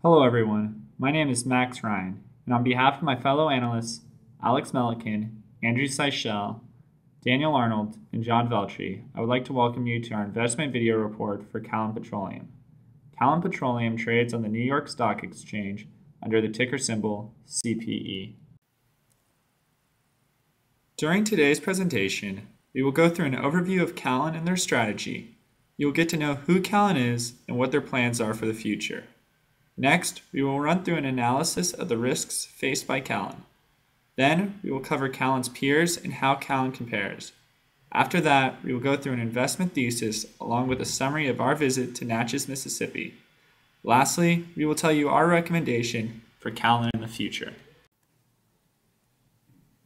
Hello everyone, my name is Max Ryan, and on behalf of my fellow analysts Alex Melican, Andrew Seichel, Daniel Arnold, and John Veltri, I would like to welcome you to our investment video report for Callon Petroleum. Callon Petroleum trades on the New York Stock Exchange under the ticker symbol CPE. During today's presentation, we will go through an overview of Callon and their strategy. You will get to know who Callon is and what their plans are for the future. Next, we will run through an analysis of the risks faced by Callon. Then, we will cover Callon's peers and how Callon compares. After that, we will go through an investment thesis along with a summary of our visit to Natchez, Mississippi. Lastly, we will tell you our recommendation for Callon in the future.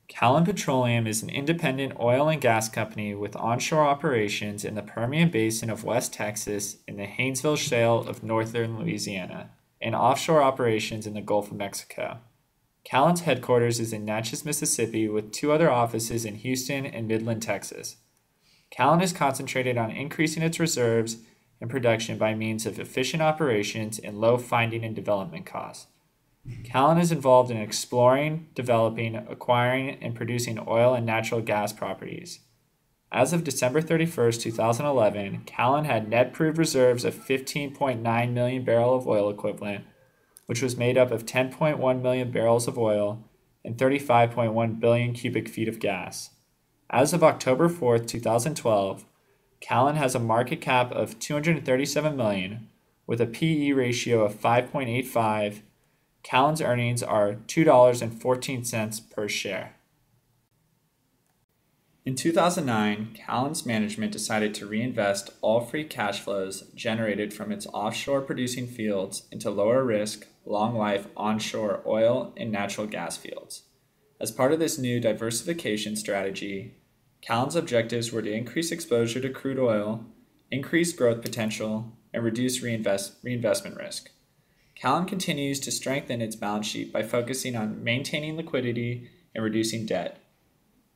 Callon Petroleum is an independent oil and gas company with onshore operations in the Permian Basin of West Texas and the Haynesville Shale of northern Louisiana, and offshore operations in the Gulf of Mexico. Callon's headquarters is in Natchez, Mississippi, with two other offices in Houston and Midland, Texas. Callon is concentrated on increasing its reserves and production by means of efficient operations and low finding and development costs. Callon is involved in exploring, developing, acquiring, and producing oil and natural gas properties. As of December 31, 2011, Callon had net proved reserves of 15.9 million barrels of oil equivalent, which was made up of 10.1 million barrels of oil and 35.1 billion cubic feet of gas. As of October 4, 2012, Callon has a market cap of $237 million, with a PE ratio of 5.85. Callon's earnings are $2.14 per share. In 2009, Callon's management decided to reinvest all free cash flows generated from its offshore producing fields into lower risk, long life onshore oil and natural gas fields. As part of this new diversification strategy, Callon's objectives were to increase exposure to crude oil, increase growth potential, and reduce reinvestment risk. Callon continues to strengthen its balance sheet by focusing on maintaining liquidity and reducing debt.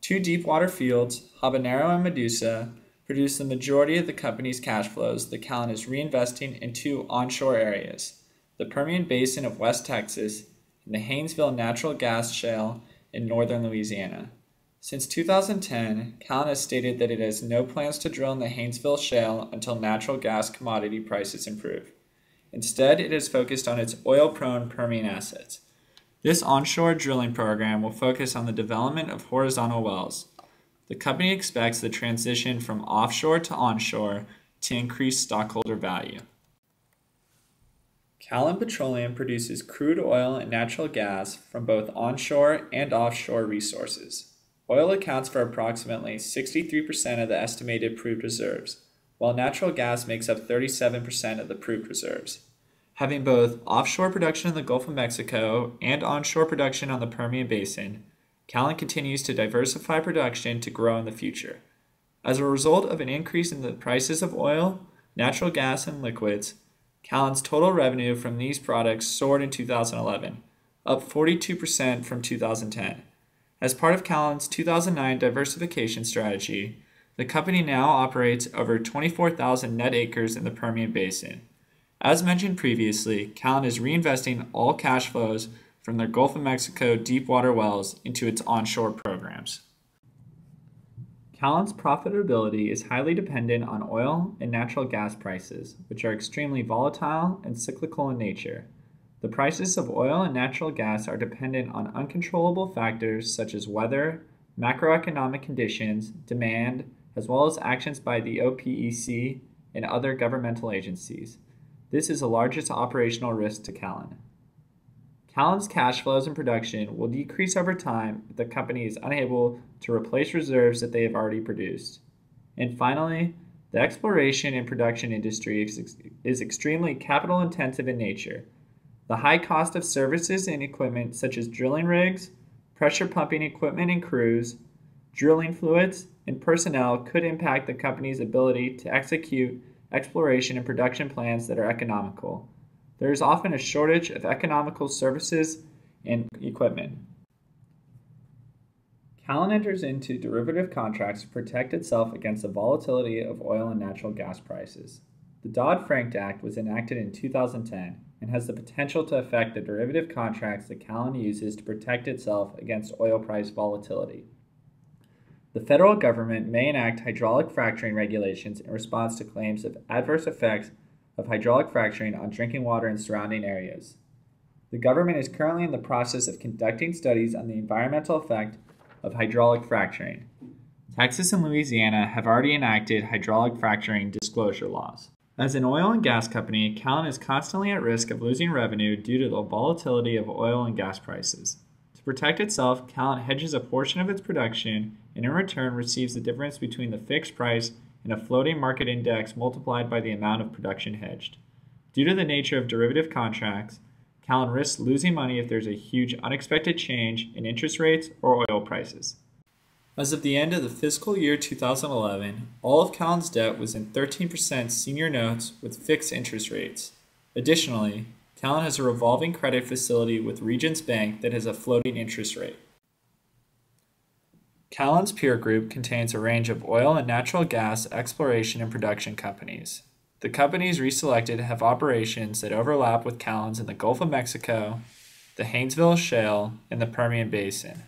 Two deepwater fields, Habanero and Medusa, produce the majority of the company's cash flows that Callon is reinvesting in two onshore areas, the Permian Basin of West Texas and the Haynesville natural gas shale in northern Louisiana. Since 2010, Callon has stated that it has no plans to drill in the Haynesville shale until natural gas commodity prices improve. Instead, it is focused on its oil-prone Permian assets. This onshore drilling program will focus on the development of horizontal wells. The company expects the transition from offshore to onshore to increase stockholder value. Callon Petroleum produces crude oil and natural gas from both onshore and offshore resources. Oil accounts for approximately 63% of the estimated proved reserves, while natural gas makes up 37% of the proved reserves. Having both offshore production in the Gulf of Mexico and onshore production on the Permian Basin, Callon continues to diversify production to grow in the future. As a result of an increase in the prices of oil, natural gas, and liquids, Callon's total revenue from these products soared in 2011, up 42% from 2010. As part of Callon's 2009 diversification strategy, the company now operates over 24,000 net acres in the Permian Basin. As mentioned previously, Callon is reinvesting all cash flows from their Gulf of Mexico deepwater wells into its onshore programs. Callon's profitability is highly dependent on oil and natural gas prices, which are extremely volatile and cyclical in nature. The prices of oil and natural gas are dependent on uncontrollable factors such as weather, macroeconomic conditions, demand, as well as actions by the OPEC and other governmental agencies. This is the largest operational risk to Callon. Callon's cash flows and production will decrease over time if the company is unable to replace reserves that they have already produced. And finally, the exploration and production industry is extremely capital intensive in nature. The high cost of services and equipment such as drilling rigs, pressure pumping equipment and crews, drilling fluids, and personnel could impact the company's ability to execute exploration and production plans that are economical. There is often a shortage of economical services and equipment. Callon enters into derivative contracts to protect itself against the volatility of oil and natural gas prices. The Dodd-Frank Act was enacted in 2010 and has the potential to affect the derivative contracts that Callon uses to protect itself against oil price volatility. The federal government may enact hydraulic fracturing regulations in response to claims of adverse effects of hydraulic fracturing on drinking water in surrounding areas. The government is currently in the process of conducting studies on the environmental effect of hydraulic fracturing. Texas and Louisiana have already enacted hydraulic fracturing disclosure laws. As an oil and gas company, Callon is constantly at risk of losing revenue due to the volatility of oil and gas prices. To protect itself, Callon hedges a portion of its production and in return receives the difference between the fixed price and a floating market index multiplied by the amount of production hedged. Due to the nature of derivative contracts, Callon risks losing money if there's a huge unexpected change in interest rates or oil prices. As of the end of the fiscal year 2011, all of Callon's debt was in 13% senior notes with fixed interest rates. Additionally, Callon has a revolving credit facility with Regions Bank that has a floating interest rate. Callon's peer group contains a range of oil and natural gas exploration and production companies. The companies reselected have operations that overlap with Callon's in the Gulf of Mexico, the Haynesville Shale, and the Permian Basin.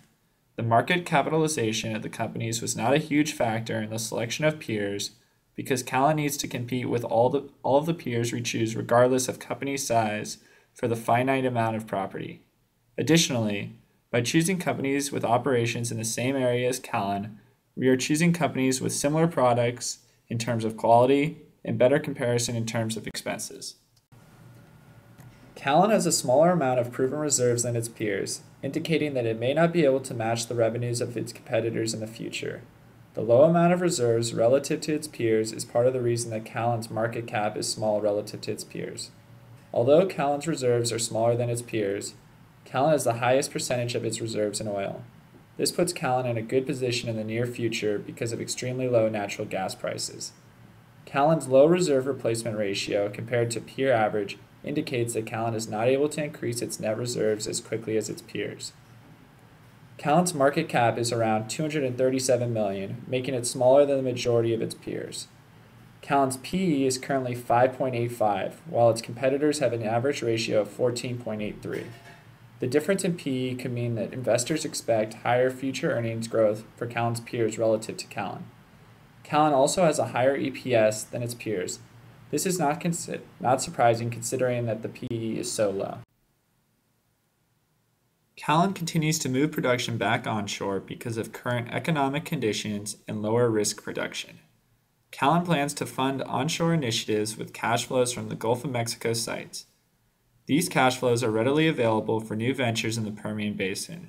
The market capitalization of the companies was not a huge factor in the selection of peers because Callon needs to compete with all of the peers we choose regardless of company size for the finite amount of property. Additionally, by choosing companies with operations in the same area as Callon, we are choosing companies with similar products in terms of quality and better comparison in terms of expenses. Callon has a smaller amount of proven reserves than its peers, indicating that it may not be able to match the revenues of its competitors in the future. The low amount of reserves relative to its peers is part of the reason that Callon's market cap is small relative to its peers. Although Callon's reserves are smaller than its peers, Callon has the highest percentage of its reserves in oil. This puts Callon in a good position in the near future because of extremely low natural gas prices. Callon's low reserve replacement ratio compared to peer average indicates that Callon is not able to increase its net reserves as quickly as its peers. Callon's market cap is around $237 million, making it smaller than the majority of its peers. Callon's PE is currently 5.85, while its competitors have an average ratio of 14.83. The difference in PE could mean that investors expect higher future earnings growth for Callon's peers relative to Callon. Callon also has a higher EPS than its peers. This is not surprising considering that the PE is so low. Callon continues to move production back onshore because of current economic conditions and lower risk production. Callon plans to fund onshore initiatives with cash flows from the Gulf of Mexico sites. These cash flows are readily available for new ventures in the Permian Basin.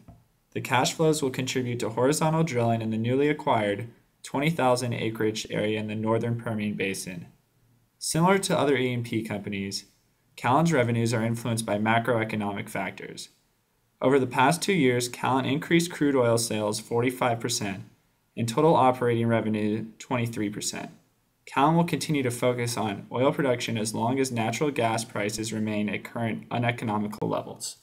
The cash flows will contribute to horizontal drilling in the newly acquired 20,000 acreage area in the northern Permian Basin. Similar to other E&P companies, Callon's revenues are influenced by macroeconomic factors. Over the past 2 years, Callon increased crude oil sales 45% and total operating revenue 23%. Callon will continue to focus on oil production as long as natural gas prices remain at current uneconomical levels.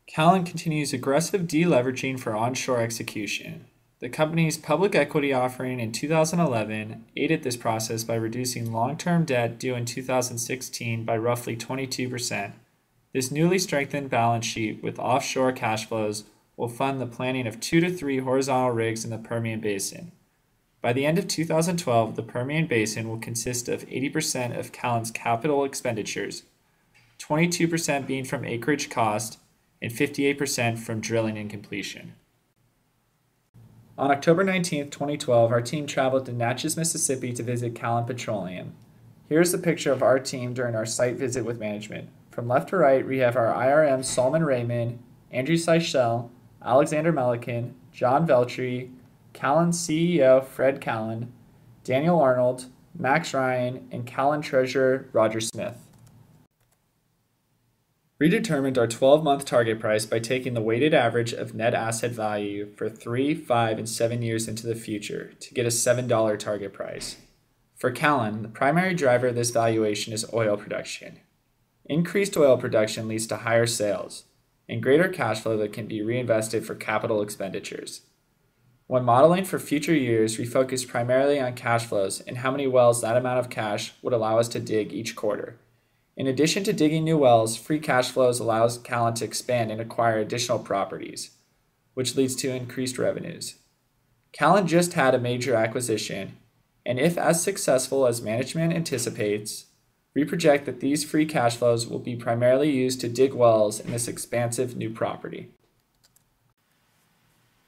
Callon continues aggressive deleveraging for onshore execution. The company's public equity offering in 2011 aided this process by reducing long-term debt due in 2016 by roughly 22%. This newly strengthened balance sheet with offshore cash flows will fund the planning of 2 to 3 horizontal rigs in the Permian Basin. By the end of 2012, the Permian Basin will consist of 80% of Callon's capital expenditures, 22% being from acreage cost, and 58% from drilling and completion. On October 19, 2012, our team traveled to Natchez, Mississippi to visit Callon Petroleum. Here's a picture of our team during our site visit with management. From left to right, we have our IRM Solomon Raymond, Andrew Seichel, Alexander Melican, John Veltri, Callon CEO Fred Callon, Daniel Arnold, Max Ryan, and Callon Treasurer Roger Smith. We determined our 12-month target price by taking the weighted average of net asset value for 3, 5, and 7 years into the future to get a $7 target price. For Callon, the primary driver of this valuation is oil production. Increased oil production leads to higher sales and greater cash flow that can be reinvested for capital expenditures. When modeling for future years, we focused primarily on cash flows and how many wells that amount of cash would allow us to dig each quarter. In addition to digging new wells, free cash flows allows Callon to expand and acquire additional properties, which leads to increased revenues. Callon just had a major acquisition, and if as successful as management anticipates, we project that these free cash flows will be primarily used to dig wells in this expansive new property.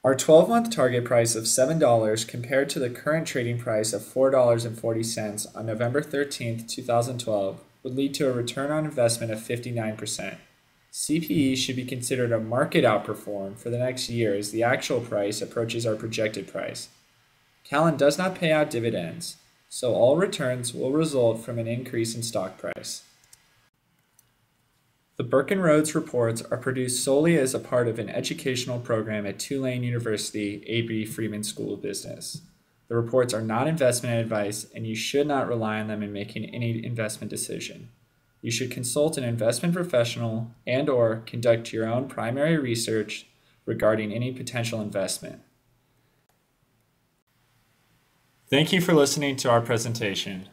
Our 12-month target price of $7 compared to the current trading price of $4.40 on November 13, 2012 would lead to a return on investment of 59%. CPE should be considered a market outperform for the next year as the actual price approaches our projected price. Callon does not pay out dividends, so all returns will result from an increase in stock price. The Burkenroad's reports are produced solely as a part of an educational program at Tulane University A.B. Freeman School of Business. The reports are not investment advice, and you should not rely on them in making any investment decision. You should consult an investment professional and/or conduct your own primary research regarding any potential investment. Thank you for listening to our presentation.